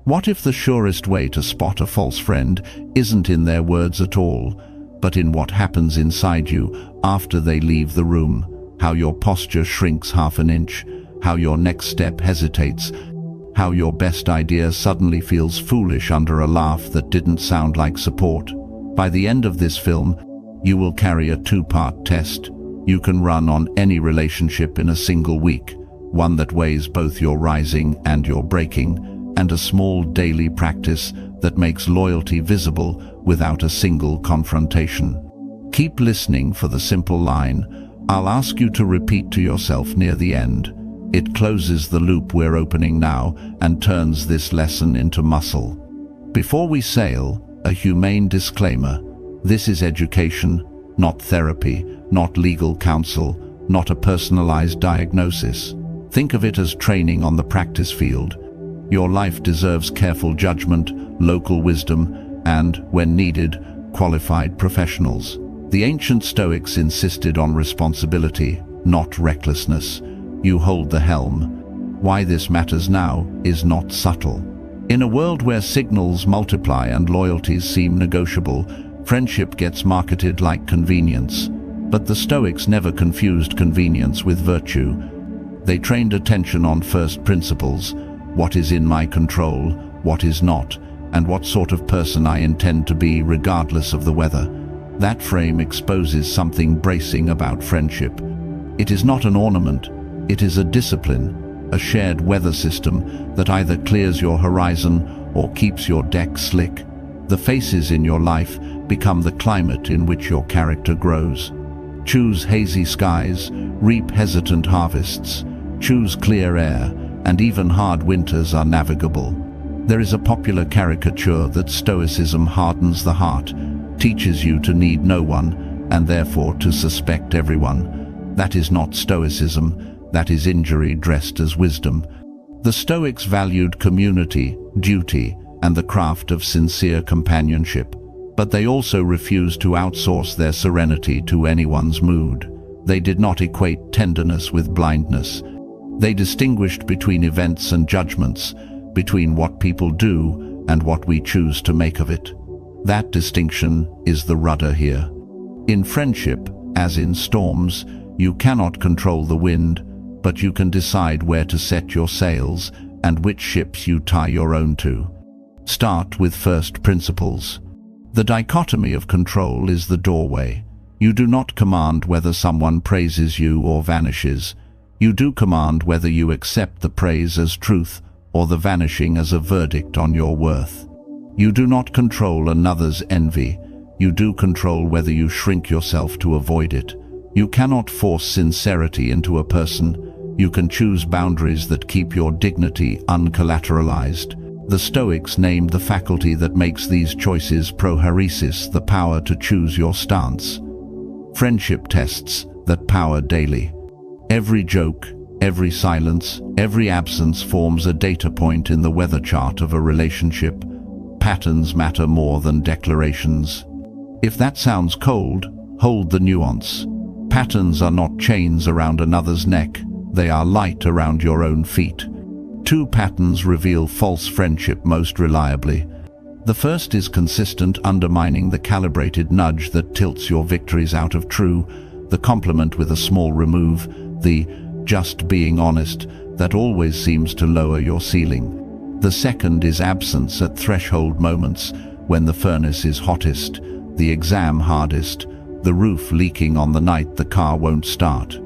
What if the surest way to spot a false friend isn't in their words at all, but in what happens inside you after they leave the room? How your posture shrinks half an inch, how your next step hesitates, how your best idea suddenly feels foolish under a laugh that didn't sound like support. By the end of this film, you will carry a two-part test. You can run on any relationship in a single week, one that weighs both your rising and your breaking, and a small daily practice that makes loyalty visible without a single confrontation. Keep listening for the simple line, I'll ask you to repeat to yourself near the end. It closes the loop we're opening now and turns this lesson into muscle. Before we sail, a humane disclaimer. This is education, not therapy, not legal counsel, not a personalized diagnosis. Think of it as training on the practice field. Your life deserves careful judgment, local wisdom, and, when needed, qualified professionals. The ancient Stoics insisted on responsibility, not recklessness. You hold the helm. Why this matters now is not subtle. In a world where signals multiply and loyalties seem negotiable, friendship gets marketed like convenience. But the Stoics never confused convenience with virtue. They trained attention on first principles. What is in my control, what is not, and what sort of person I intend to be regardless of the weather. That frame exposes something bracing about friendship. It is not an ornament, it is a discipline, a shared weather system that either clears your horizon or keeps your deck slick. The faces in your life become the climate in which your character grows. Choose hazy skies, reap hesitant harvests. Choose clear air, and even hard winters are navigable. There is a popular caricature that Stoicism hardens the heart, teaches you to need no one, and therefore to suspect everyone. That is not Stoicism, that is injury dressed as wisdom. The Stoics valued community, duty, and the craft of sincere companionship, but they also refused to outsource their serenity to anyone's mood. They did not equate tenderness with blindness. They distinguished between events and judgments, between what people do and what we choose to make of it. That distinction is the rudder here. In friendship, as in storms, you cannot control the wind, but you can decide where to set your sails and which ships you tie your own to. Start with first principles. The dichotomy of control is the doorway. You do not command whether someone praises you or vanishes. You do command whether you accept the praise as truth or the vanishing as a verdict on your worth. You do not control another's envy. You do control whether you shrink yourself to avoid it. You cannot force sincerity into a person. You can choose boundaries that keep your dignity uncollateralized. The Stoics named the faculty that makes these choices prohairesis, the power to choose your stance. Friendship tests that power daily. Every joke, every silence, every absence forms a data point in the weather chart of a relationship. Patterns matter more than declarations. If that sounds cold, hold the nuance. Patterns are not chains around another's neck, they are light around your own feet. Two patterns reveal false friendship most reliably. The first is consistent undermining, the calibrated nudge that tilts your victories out of true, the compliment with a small remove, the just being honest that always seems to lower your ceiling. The second is absence at threshold moments, when the furnace is hottest, the exam hardest, the roof leaking on the night the car won't start.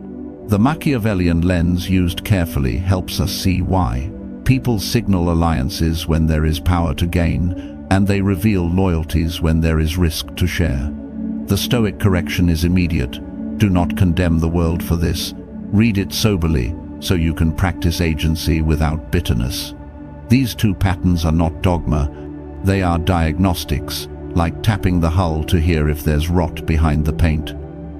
The Machiavellian lens used carefully helps us see why. People signal alliances when there is power to gain, and they reveal loyalties when there is risk to share. The Stoic correction is immediate. Do not condemn the world for this. Read it soberly, so you can practice agency without bitterness. These two patterns are not dogma. They are diagnostics, like tapping the hull to hear if there's rot behind the paint.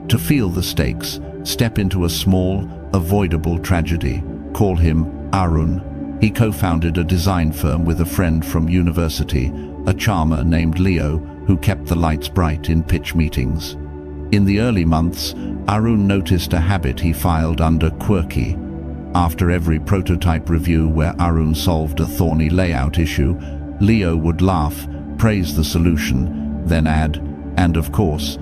To feel the stakes, step into a small, avoidable tragedy. Call him Arun. He co-founded a design firm with a friend from university, a charmer named Leo, who kept the lights bright in pitch meetings. In the early months, Arun noticed a habit he filed under quirky. After every prototype review where Arun solved a thorny layout issue, Leo would laugh, praise the solution, then add, "And of course,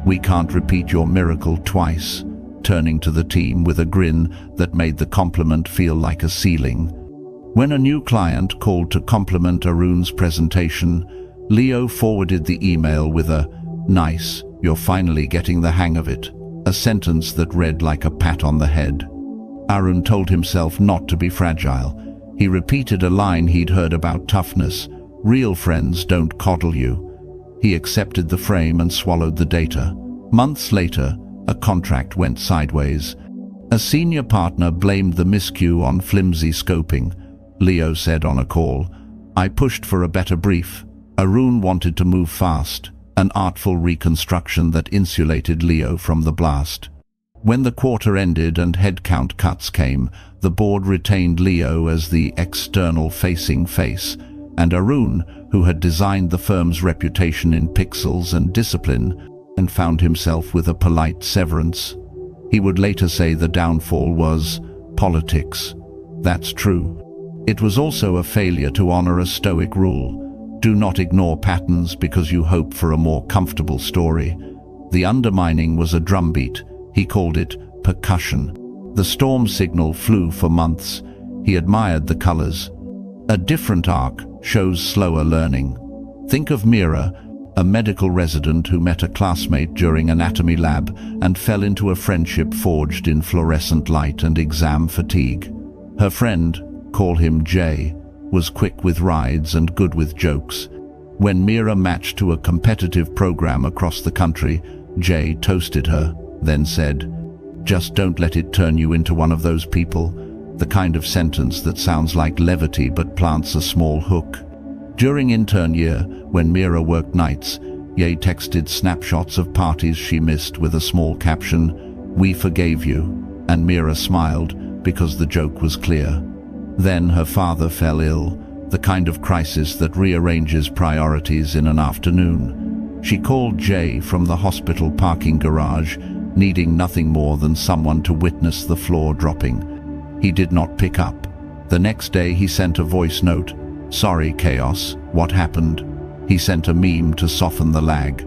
we can't repeat your miracle twice," turning to the team with a grin that made the compliment feel like a ceiling. When a new client called to compliment Arun's presentation, Leo forwarded the email with a, "Nice, you're finally getting the hang of it," a sentence that read like a pat on the head. Arun told himself not to be fragile. He repeated a line he'd heard about toughness: "Real friends don't coddle you." He accepted the frame and swallowed the data. Months later, a contract went sideways. A senior partner blamed the miscue on flimsy scoping. Leo said on a call, "I pushed for a better brief." Arun wanted to move fast, an artful reconstruction that insulated Leo from the blast. When the quarter ended and headcount cuts came, the board retained Leo as the external-facing face, and Arun, who had designed the firm's reputation in pixels and discipline, and found himself with a polite severance. He would later say the downfall was politics. That's true. It was also a failure to honor a Stoic rule: do not ignore patterns because you hope for a more comfortable story. The undermining was a drumbeat. He called it percussion. The storm signal flew for months. He admired the colors. A different arc shows slower learning. Think of Mira, a medical resident who met a classmate during anatomy lab and fell into a friendship forged in fluorescent light and exam fatigue. Her friend, call him Jay, was quick with rides and good with jokes. When Mira matched to a competitive program across the country, Jay toasted her, then said, "Just don't let it turn you into one of those people," the kind of sentence that sounds like levity but plants a small hook. During intern year, when Mira worked nights, Jay texted snapshots of parties she missed with a small caption, "We forgave you," and Mira smiled because the joke was clear. Then her father fell ill, the kind of crisis that rearranges priorities in an afternoon. She called Jay from the hospital parking garage, needing nothing more than someone to witness the floor dropping. He did not pick up. The next day he sent a voice note, "Sorry, chaos, what happened?" He sent a meme to soften the lag.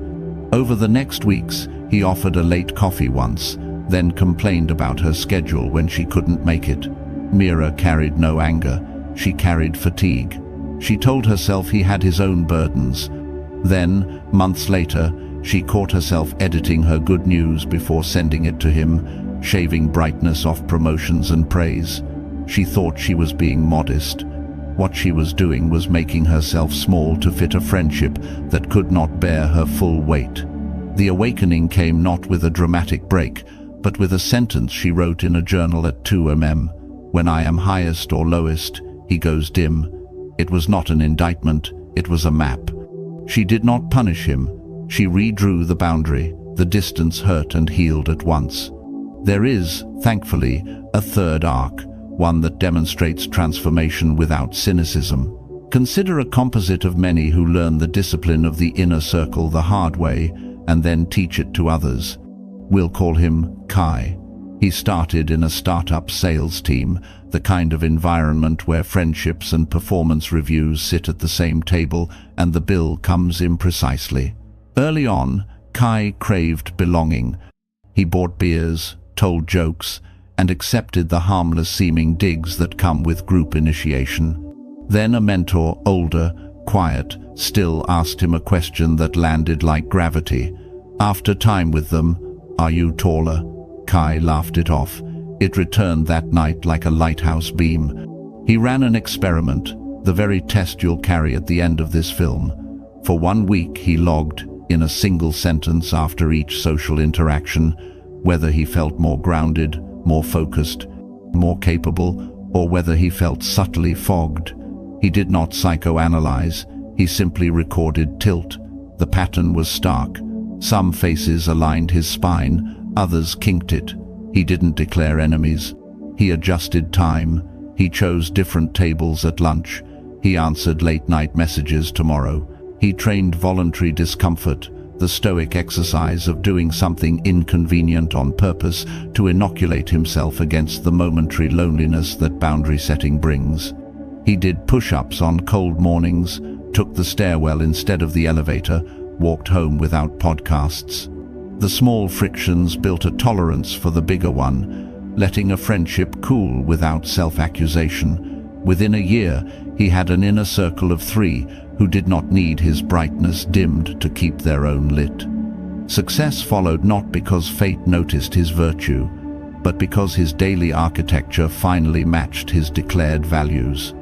Over the next weeks, he offered a late coffee once, then complained about her schedule when she couldn't make it. Mira carried no anger. She carried fatigue. She told herself he had his own burdens. Then, months later, she caught herself editing her good news before sending it to him, shaving brightness off promotions and praise. She thought she was being modest. What she was doing was making herself small to fit a friendship that could not bear her full weight. The awakening came not with a dramatic break, but with a sentence she wrote in a journal at 2 m. "When I am highest or lowest, he goes dim." It was not an indictment, it was a map. She did not punish him. She redrew the boundary. The distance hurt and healed at once. There is, thankfully, a third arc, one that demonstrates transformation without cynicism. Consider a composite of many who learn the discipline of the inner circle the hard way and then teach it to others. We'll call him Kai. He started in a startup sales team, the kind of environment where friendships and performance reviews sit at the same table and the bill comes imprecisely. Early on, Kai craved belonging. He bought beers, told jokes, and accepted the harmless-seeming digs that come with group initiation. Then a mentor, older, quiet, still asked him a question that landed like gravity. After time with them, "Are you taller?" Kai laughed it off. It returned that night like a lighthouse beam. He ran an experiment, the very test you'll carry at the end of this film. For 1 week he logged, in a single sentence after each social interaction, whether he felt more grounded, more focused, more capable, or whether he felt subtly fogged. He did not psychoanalyze, he simply recorded tilt. The pattern was stark. Some faces aligned his spine, others kinked it. He didn't declare enemies. He adjusted time. He chose different tables at lunch. He answered late-night messages tomorrow. He trained voluntary discomfort, the Stoic exercise of doing something inconvenient on purpose to inoculate himself against the momentary loneliness that boundary setting brings. He did push-ups on cold mornings, took the stairwell instead of the elevator, walked home without podcasts. The small frictions built a tolerance for the bigger one, letting a friendship cool without self-accusation. Within a year, he had an inner circle of 3 who did not need his brightness dimmed to keep their own lit. Success followed not because fate noticed his virtue, but because his daily architecture finally matched his declared values.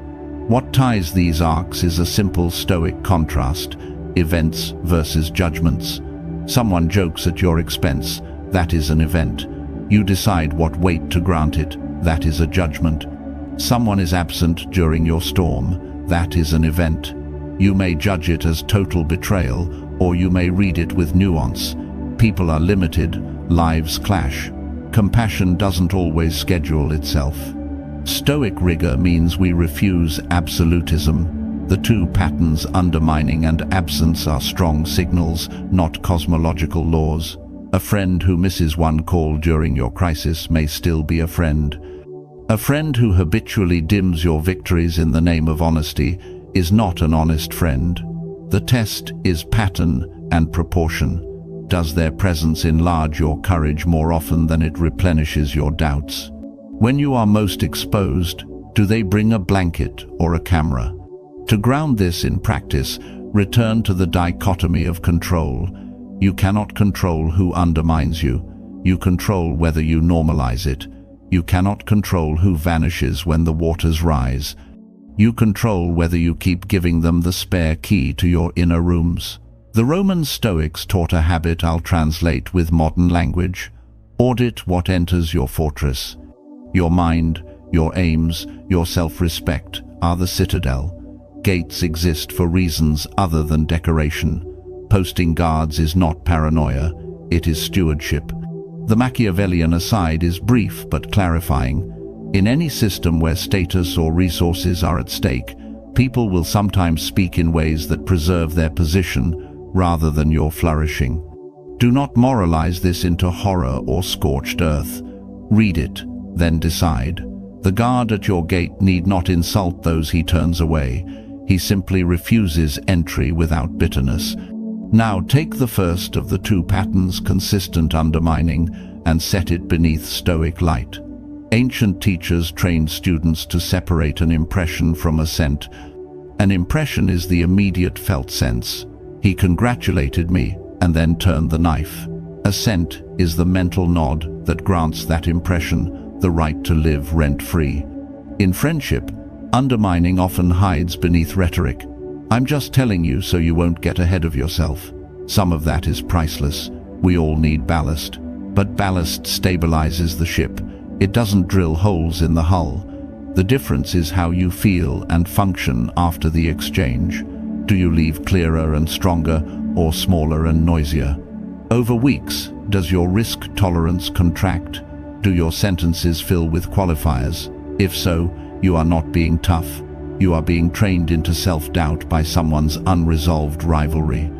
What ties these arcs is a simple Stoic contrast: events versus judgments. Someone jokes at your expense, that is an event. You decide what weight to grant it, that is a judgment. Someone is absent during your storm, that is an event. You may judge it as total betrayal, or you may read it with nuance. People are limited, lives clash. Compassion doesn't always schedule itself. Stoic rigor means we refuse absolutism. The 2 patterns, undermining and absence, are strong signals, not cosmological laws. A friend who misses one call during your crisis may still be a friend. A friend who habitually dims your victories in the name of honesty is not an honest friend. The test is pattern and proportion. Does their presence enlarge your courage more often than it replenishes your doubts? When you are most exposed, do they bring a blanket or a camera? To ground this in practice, return to the dichotomy of control. You cannot control who undermines you. You control whether you normalize it. You cannot control who vanishes when the waters rise. You control whether you keep giving them the spare key to your inner rooms. The Roman Stoics taught a habit I'll translate with modern language. Audit what enters your fortress. Your mind, your aims, your self-respect are the citadel. Gates exist for reasons other than decoration. Posting guards is not paranoia, it is stewardship. The Machiavellian aside is brief but clarifying. In any system where status or resources are at stake, people will sometimes speak in ways that preserve their position rather than your flourishing. Do not moralize this into horror or scorched earth. Read it, then decide. The guard at your gate need not insult those he turns away. He simply refuses entry without bitterness. Now take the first of the 2 patterns, consistent undermining, and set it beneath Stoic light. Ancient teachers trained students to separate an impression from a scent. An impression is the immediate felt sense. He congratulated me, and then turned the knife. A scent is the mental nod that grants that impression the right to live rent-free. In friendship, undermining often hides beneath rhetoric. I'm just telling you so you won't get ahead of yourself. Some of that is priceless. We all need ballast. But ballast stabilizes the ship. It doesn't drill holes in the hull. The difference is how you feel and function after the exchange. Do you leave clearer and stronger, or smaller and noisier? Over weeks, does your risk tolerance contract? Do your sentences fill with qualifiers? If so, you are not being tough. You are being trained into self-doubt by someone's unresolved rivalry.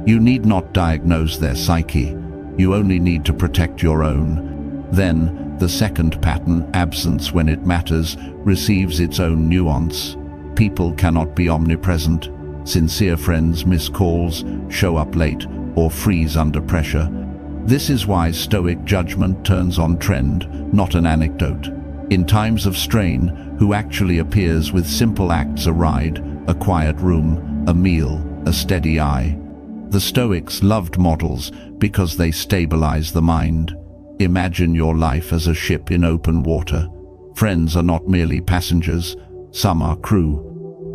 You need not diagnose their psyche. You only need to protect your own. Then, the second pattern, absence when it matters, receives its own nuance. People cannot be omnipresent. Sincere friends miss calls, show up late, or freeze under pressure. This is why Stoic judgment turns on trend, not an anecdote. In times of strain, who actually appears with simple acts: a ride, a quiet room, a meal, a steady eye? The Stoics loved models because they stabilize the mind. Imagine your life as a ship in open water. Friends are not merely passengers, some are crew.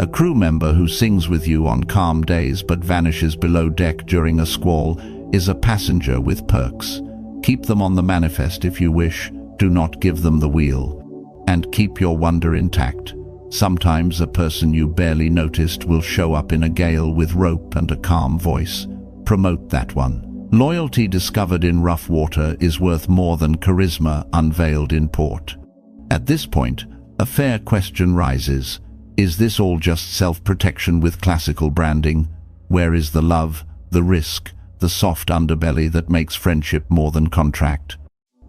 A crew member who sings with you on calm days but vanishes below deck during a squall is a passenger with perks. Keep them on the manifest if you wish, do not give them the wheel. And keep your wonder intact. Sometimes a person you barely noticed will show up in a gale with rope and a calm voice. Promote that one. Loyalty discovered in rough water is worth more than charisma unveiled in port. At this point, a fair question rises. Is this all just self-protection with classical branding? Where is the love, the risk, the soft underbelly that makes friendship more than contract.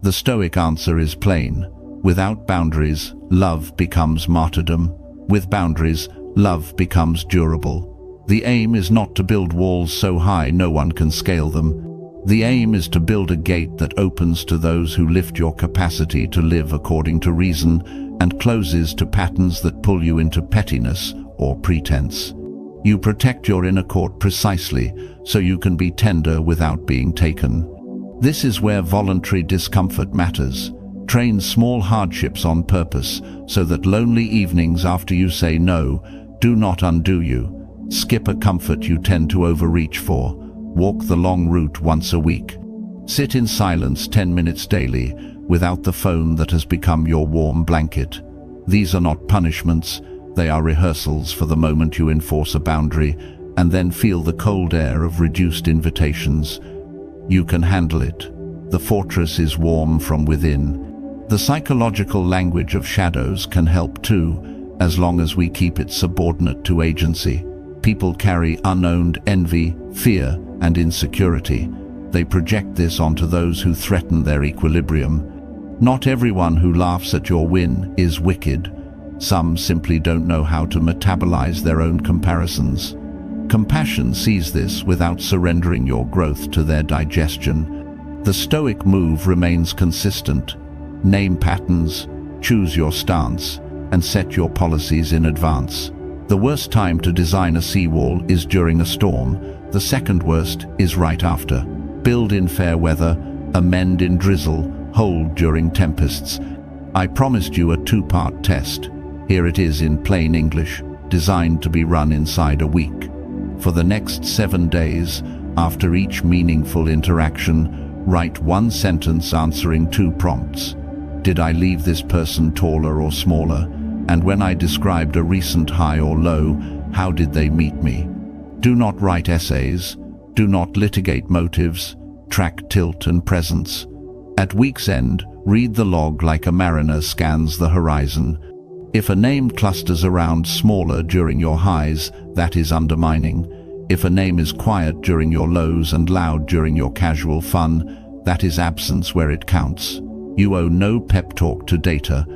The Stoic answer is plain. Without boundaries, love becomes martyrdom. With boundaries, love becomes durable. The aim is not to build walls so high no one can scale them. The aim is to build a gate that opens to those who lift your capacity to live according to reason and closes to patterns that pull you into pettiness or pretense. You protect your inner court precisely so you can be tender without being taken. This is where voluntary discomfort matters. Train small hardships on purpose so that lonely evenings after you say no do not undo you. Skip a comfort you tend to overreach for. Walk the long route once a week. Sit in silence 10 minutes daily without the phone that has become your warm blanket. These are not punishments, they are rehearsals for the moment you enforce a boundary and then feel the cold air of reduced invitations. You can handle it. The fortress is warm from within. The psychological language of shadows can help too, as long as we keep it subordinate to agency. People carry unowned envy, fear, and insecurity. They project this onto those who threaten their equilibrium. Not everyone who laughs at your win is wicked. Some simply don't know how to metabolize their own comparisons. Compassion sees this without surrendering your growth to their digestion. The Stoic move remains consistent. Name patterns, choose your stance, and set your policies in advance. The worst time to design a seawall is during a storm. The second worst is right after. Build in fair weather, amend in drizzle, hold during tempests. I promised you a two-part test. Here it is in plain English, designed to be run inside a week. For the next 7 days, after each meaningful interaction, write one sentence answering 2 prompts. Did I leave this person taller or smaller? And when I described a recent high or low, how did they meet me? Do not write essays. Do not litigate motives. Track tilt and presence. At week's end, read the log like a mariner scans the horizon. If a name clusters around smaller during your highs, that is undermining. If a name is quiet during your lows and loud during your casual fun, that is absence where it counts. You owe no pep talk to data.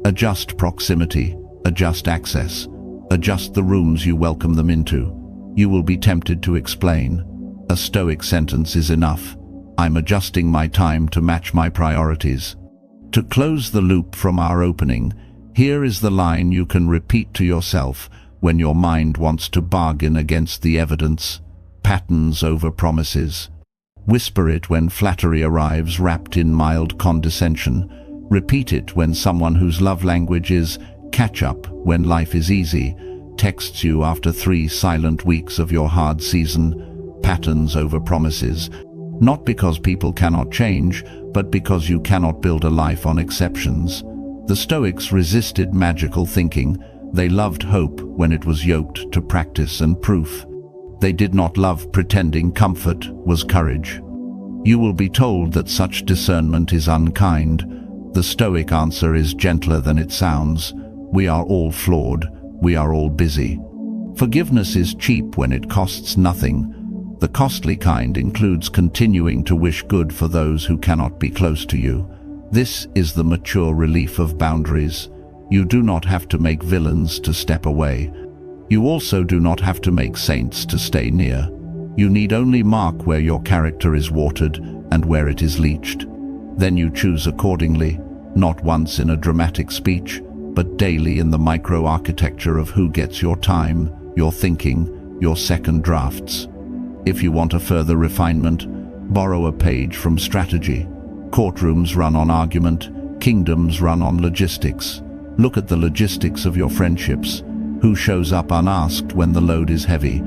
Adjust proximity, adjust access, adjust the rooms you welcome them into. You will be tempted to explain. A Stoic sentence is enough. I'm adjusting my time to match my priorities. To close the loop from our opening, here is the line you can repeat to yourself when your mind wants to bargain against the evidence. Patterns over promises. Whisper it when flattery arrives wrapped in mild condescension. Repeat it when someone whose love language is catch up when life is easy texts you after 3 silent weeks of your hard season. Patterns over promises. Not because people cannot change, but because you cannot build a life on exceptions. The Stoics resisted magical thinking. They loved hope when it was yoked to practice and proof. They did not love pretending comfort was courage. You will be told that such discernment is unkind. The Stoic answer is gentler than it sounds. We are all flawed. We are all busy. Forgiveness is cheap when it costs nothing. The costly kind includes continuing to wish good for those who cannot be close to you. This is the mature relief of boundaries. You do not have to make villains to step away. You also do not have to make saints to stay near. You need only mark where your character is watered and where it is leached. Then you choose accordingly, not once in a dramatic speech, but daily in the micro-architecture of who gets your time, your thinking, your second drafts. If you want a further refinement, borrow a page from Strategy. Courtrooms run on argument, kingdoms run on logistics. Look at the logistics of your friendships. Who shows up unasked when the load is heavy?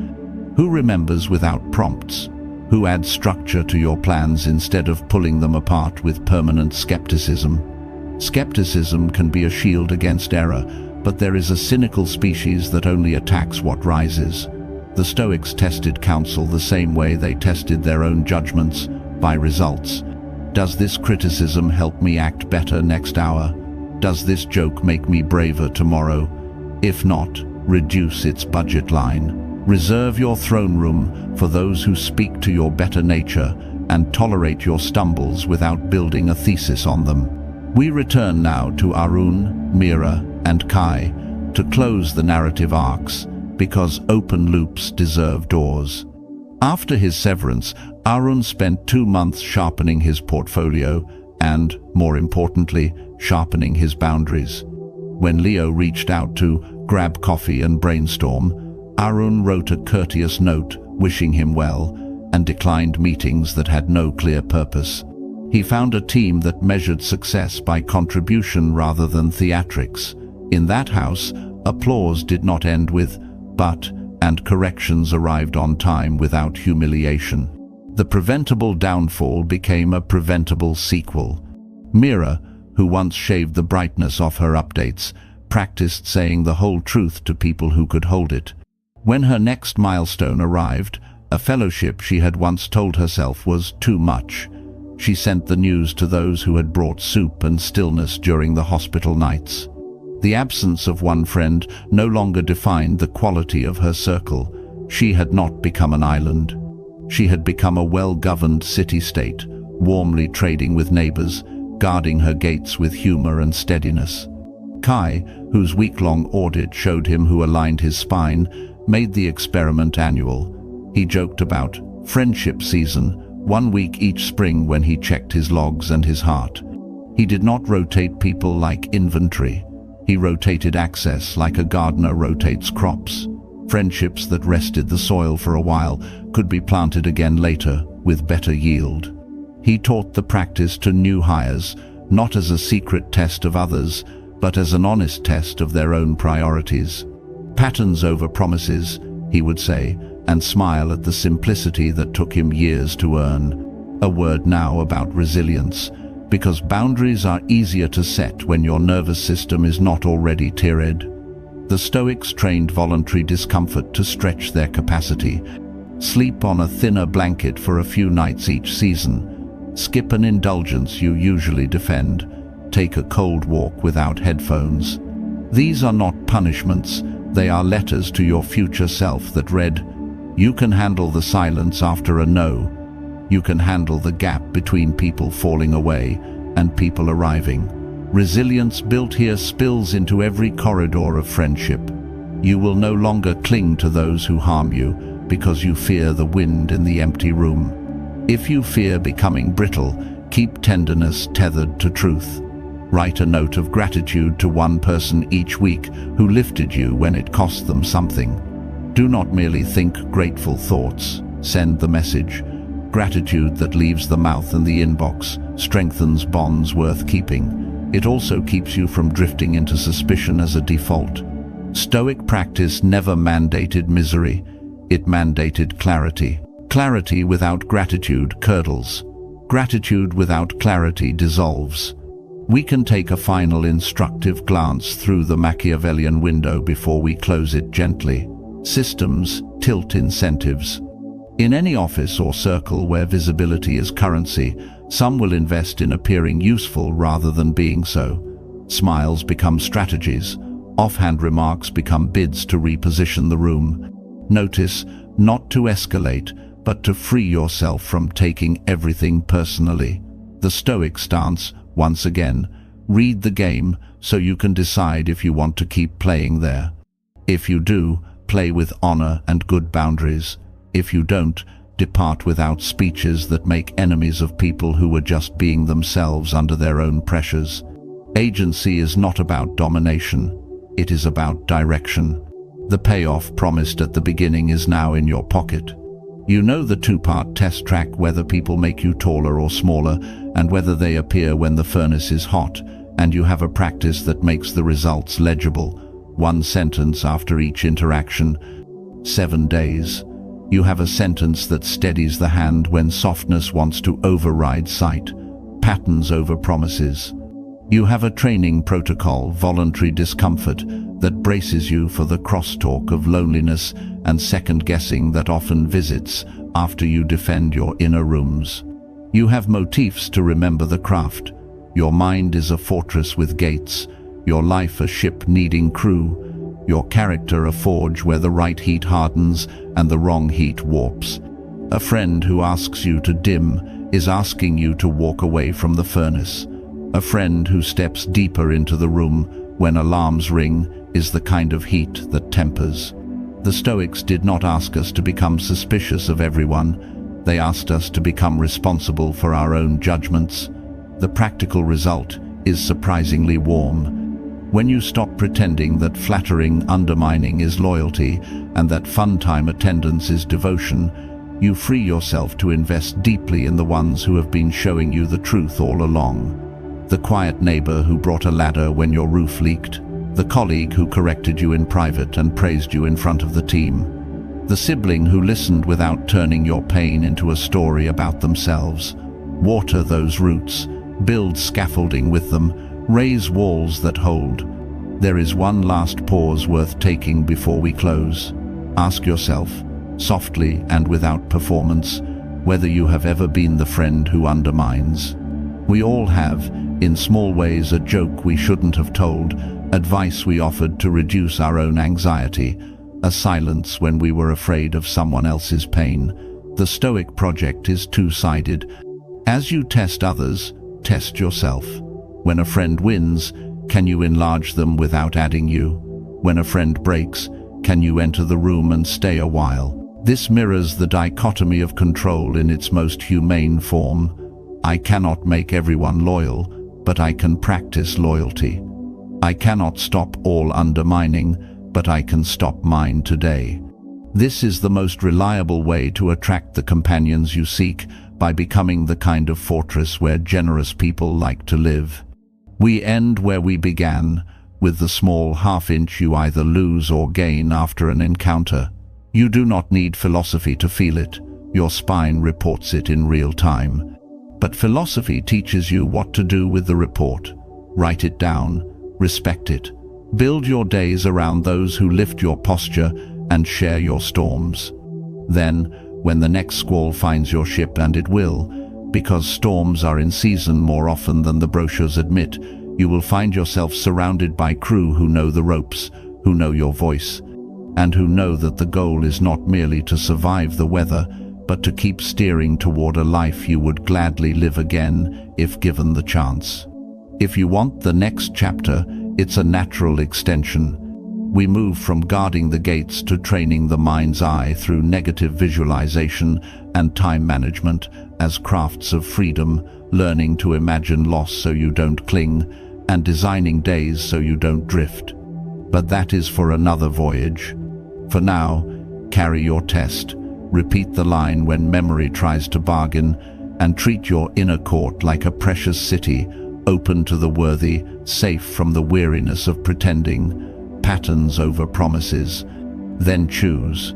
Who remembers without prompts? Who adds structure to your plans instead of pulling them apart with permanent skepticism? Skepticism can be a shield against error, but there is a cynical species that only attacks what rises. The Stoics tested counsel the same way they tested their own judgments, by results. Does this criticism help me act better next hour? Does this joke make me braver tomorrow? If not, reduce its budget line. Reserve your throne room for those who speak to your better nature and tolerate your stumbles without building a thesis on them. We return now to Arun, Mira, and Kai to close the narrative arcs, because open loops deserve doors. After his severance, Arun spent 2 months sharpening his portfolio and, more importantly, sharpening his boundaries. When Leo reached out to grab coffee and brainstorm, Arun wrote a courteous note wishing him well and declined meetings that had no clear purpose. He found a team that measured success by contribution rather than theatrics. In that house, applause did not end with "but," and corrections arrived on time without humiliation. The preventable downfall became a preventable sequel. Mira, who once shaved the brightness off her updates, practiced saying the whole truth to people who could hold it. When her next milestone arrived, a fellowship she had once told herself was too much, she sent the news to those who had brought soup and stillness during the hospital nights. The absence of one friend no longer defined the quality of her circle. She had not become an island. She had become a well-governed city-state, warmly trading with neighbors, guarding her gates with humor and steadiness. Kai, whose week-long audit showed him who aligned his spine, made the experiment annual. He joked about friendship season, 1 week each spring when he checked his logs and his heart. He did not rotate people like inventory. He rotated access like a gardener rotates crops. Friendships that rested the soil for a while could be planted again later with better yield. He taught the practice to new hires, not as a secret test of others, but as an honest test of their own priorities. Patterns over promises, he would say, and smile at the simplicity that took him years to earn. A word now about resilience, because boundaries are easier to set when your nervous system is not already tiered. The Stoics trained voluntary discomfort to stretch their capacity. Sleep on a thinner blanket for a few nights each season. Skip an indulgence you usually defend. Take a cold walk without headphones. These are not punishments, they are letters to your future self that read, "You can handle the silence after a no. You can handle the gap between people falling away and people arriving. Resilience built here spills into every corridor of friendship. You will no longer cling to those who harm you because you fear the wind in the empty room. If you fear becoming brittle, keep tenderness tethered to truth. Write a note of gratitude to one person each week who lifted you when it cost them something. Do not merely think grateful thoughts, send the message. Gratitude that leaves the mouth and the inbox strengthens bonds worth keeping. It also keeps you from drifting into suspicion as a default. Stoic practice never mandated misery, it mandated clarity. Clarity without gratitude curdles. Gratitude without clarity dissolves. We can take a final instructive glance through the Machiavellian window before we close it gently. Systems tilt incentives. In any office or circle where visibility is currency, some will invest in appearing useful rather than being so. Smiles become strategies. Offhand remarks become bids to reposition the room. Notice, not to escalate, but to free yourself from taking everything personally. The Stoic stance, once again, read the game so you can decide if you want to keep playing there. If you do, play with honor and good boundaries. If you don't, depart without speeches that make enemies of people who were just being themselves under their own pressures. Agency is not about domination, it is about direction. The payoff promised at the beginning is now in your pocket. You know the 2-part test track whether people make you taller or smaller and whether they appear when the furnace is hot, and you have a practice that makes the results legible. 1 sentence after each interaction. 7 days. You have a sentence that steadies the hand when softness wants to override sight. Patterns over promises. You have a training protocol, voluntary discomfort, that braces you for the crosstalk of loneliness and second-guessing that often visits after you defend your inner rooms. You have motifs to remember the craft. Your mind is a fortress with gates, your life a ship needing crew. your character a forge where the right heat hardens and the wrong heat warps. A friend who asks you to dim is asking you to walk away from the furnace. A friend who steps deeper into the room when alarms ring is the kind of heat that tempers. The Stoics did not ask us to become suspicious of everyone. They asked us to become responsible for our own judgments. The practical result is surprisingly warm. When you stop pretending that flattering undermining is loyalty and that fun-time attendance is devotion, you free yourself to invest deeply in the ones who have been showing you the truth all along. The quiet neighbor who brought a ladder when your roof leaked, the colleague who corrected you in private and praised you in front of the team, the sibling who listened without turning your pain into a story about themselves. Water those roots, build scaffolding with them, raise walls that hold. There is one last pause worth taking before we close. Ask yourself, softly and without performance, whether you have ever been the friend who undermines. We all have, in small ways, a joke we shouldn't have told, advice we offered to reduce our own anxiety, a silence when we were afraid of someone else's pain. The Stoic project is two-sided. As you test others, test yourself. When a friend wins, can you enlarge them without adding you? When a friend breaks, can you enter the room and stay a while? This mirrors the dichotomy of control in its most humane form. I cannot make everyone loyal, but I can practice loyalty. I cannot stop all undermining, but I can stop mine today. This is the most reliable way to attract the companions you seek, by becoming the kind of fortress where generous people like to live. We end where we began, with the small half-inch you either lose or gain after an encounter. You do not need philosophy to feel it. Your spine reports it in real time. But philosophy teaches you what to do with the report. Write it down, respect it. Build your days around those who lift your posture and share your storms. Then, when the next squall finds your ship, and it will, because storms are in season more often than the brochures admit, you will find yourself surrounded by crew who know the ropes, who know your voice, and who know that the goal is not merely to survive the weather, but to keep steering toward a life you would gladly live again if given the chance. If you want the next chapter, it's a natural extension. We move from guarding the gates to training the mind's eye through negative visualization and time management as crafts of freedom, learning to imagine loss so you don't cling, and designing days so you don't drift. But that is for another voyage. For now, carry your test, repeat the line when memory tries to bargain, and treat your inner court like a precious city, open to the worthy, safe from the weariness of pretending. Patterns over promises. Then choose.